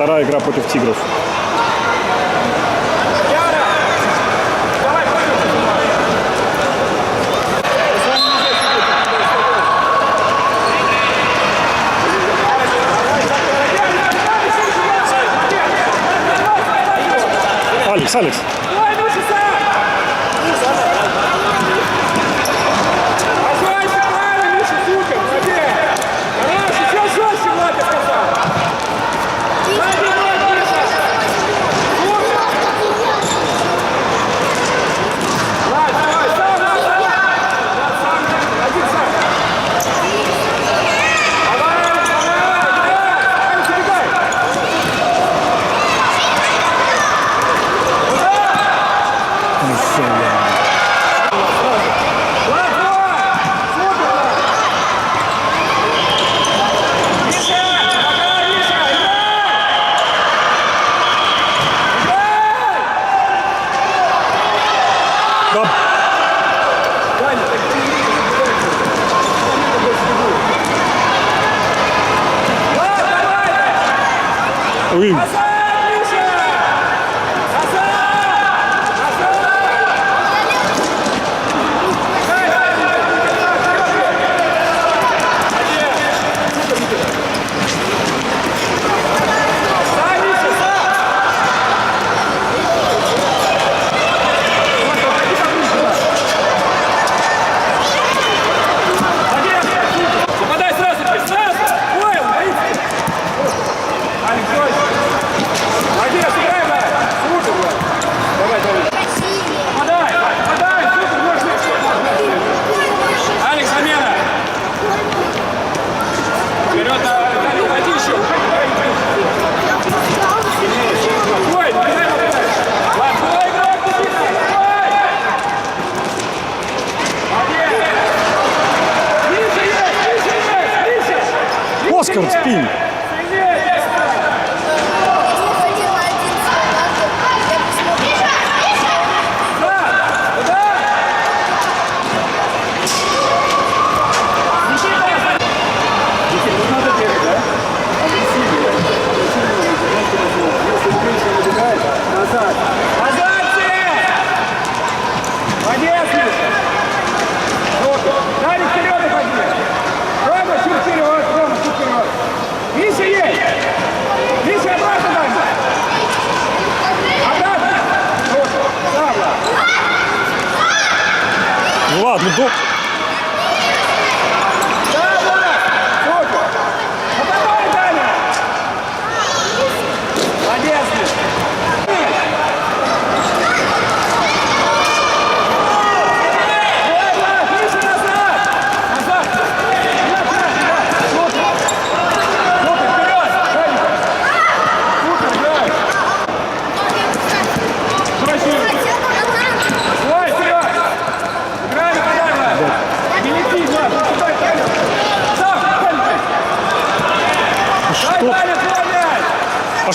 вторая игра против «Тигров». Алекс. Ui. Оскар, спин. Ну ладно, доп.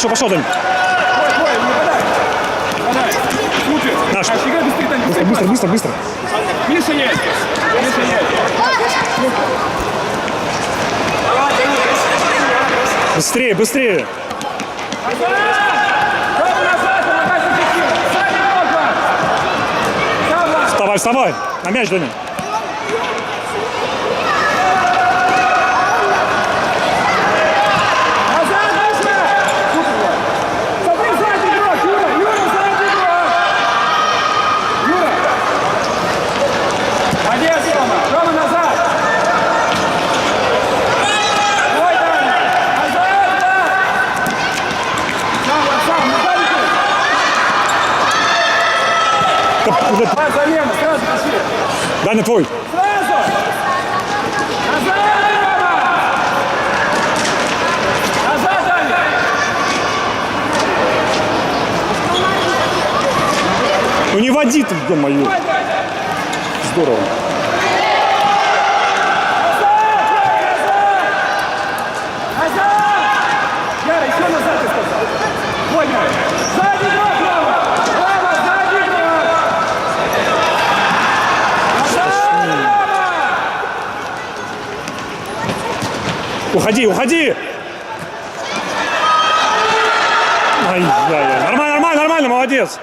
Пошел, Дань. Наш. Быстро. Миша есть. Быстрее. Вставай. На мяч, Даня. Замена, сразу пошли. Даня, твой. Сразу! Назад, Даня! Ну не води ты, ё-моё. Здорово. Яра, еще назад ты сказал. Понял. Сзади игрок, право, сзади игрок. Уходи! Ай-яй-яй. Нормально, нормально, нормально, молодец.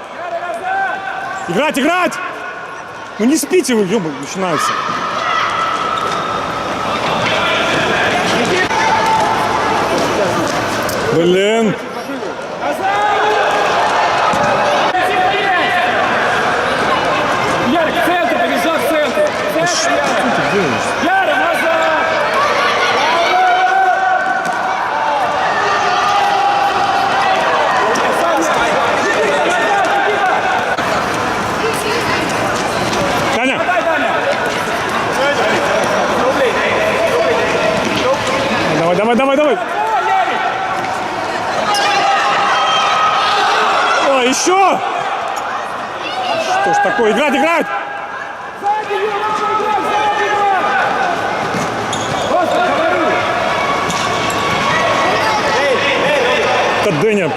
Играть, играть! Ну не спите вы, ё-моё, начинается. Блин. Ярик, в центр, побежал в центр. В центр, Ярик. Ярик, назад! Таня. Дай, Даня. Давай, давай, давай, давай. О, Ярик! О, еще. Что ж такое? Играть, играть. Сзади, Юра, играй, сзади, играй! Просто говорю. Это Дэня.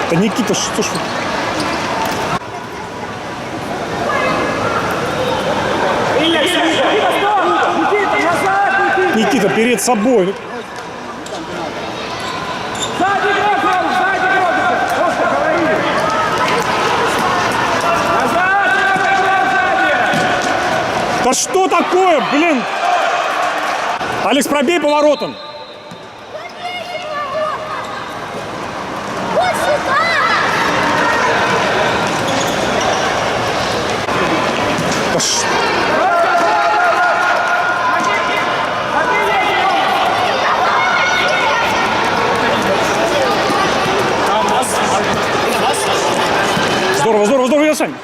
Это Никита, что ж вы? Никита, стоп! Никита, назад, Никита! Никита, перед собой. Сзади играй, Фрау, сзади играй! Просто говори! Назад, играй, сзади! Да что такое, блин? Алекс, пробей поворотом. Вот сюда! Да ш- Здорово, здорово, здорово, Ясань.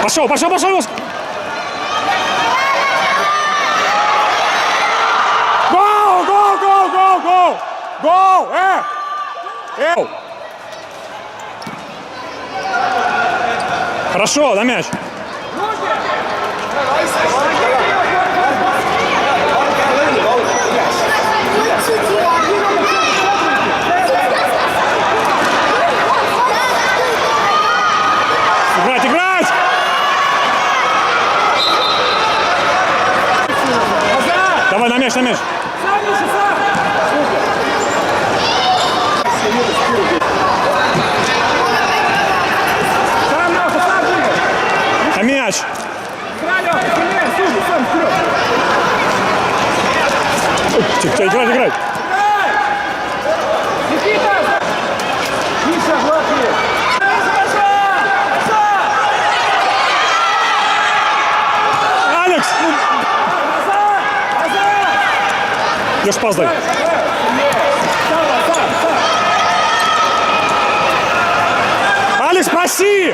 Пошел, пошел, пошел. Гоу, гоу, гоу, гоу, гоу. Гоу, Хорошо, на мяч. Играть, играть! Давай, на мяч, на мяч. Сам, Миша, сам! Сам, Лёха, сам двигай! На мяч. Играй, Лёха, сильнее, судьи, сам вперед! Тихо, играть, играть. Играй! Никита! Миша, Лёхи! Алекс! Ну, Назад! Назад! я ж пас дай. Алекс, проси!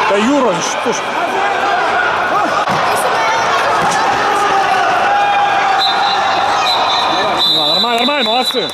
Да Юра, что ж. Нормально, нормально, молодцы.